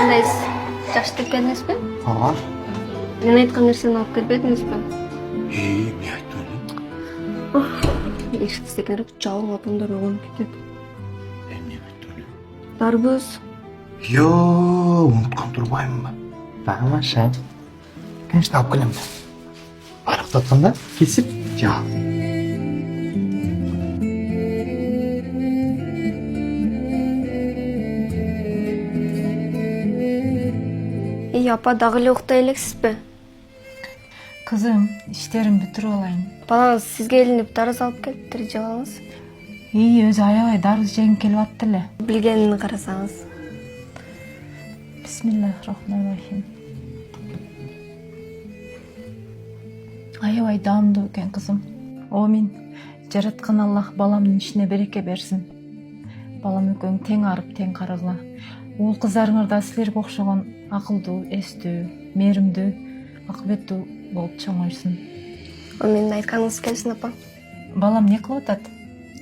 Кандайсыз? Жакшы деп келдиңизби? Ага. Мен айткан нерсени алып келбедиңизби? Эмне айттың? Эшикти секирип жалың апамдар угунуп кетет. Эмне айттың? Дарбыз. Унуткан турбаймынбы? Тамаша. Конечно, алып келем. Барып татканда кесип жа. Апа дагы эле уктай элексизби? Кызым, иштерин бүтүрүп алайын. Балаңыз сизге элинип дарыз алып келиптир, жабаңыз. Өзү аябай дарыз жеңип келип аттыр эле. Билгенин карасаңыз. Бисмиллахиррахманиррахим. Аябай даамдуу экен кызым. Амин. Жараткан Аллах баламдын ишине береке берсин. Балам экөөң тең арып, тең карыгыла. Уул кыздарыңар да силерге окшогон акылдуу, эстүү, мээримдүү, акыбеттүү болуп чоңойсун. Амин, айтканыңыз келсин, апа. Балам не кылып атат?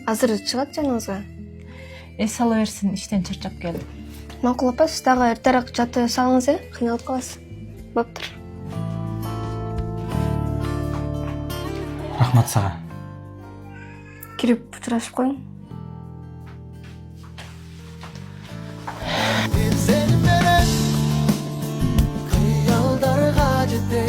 Азыр чыгат жаныңызга. Эс ала берсин, иштен чарчап келди. Макул апа, сиз дагы эртерээк жатып салыңыз, кыйналып каласыз. Боптур. Рахмат сага. Кирип учурашып коюң. Seni veren kıyaldarga ciddi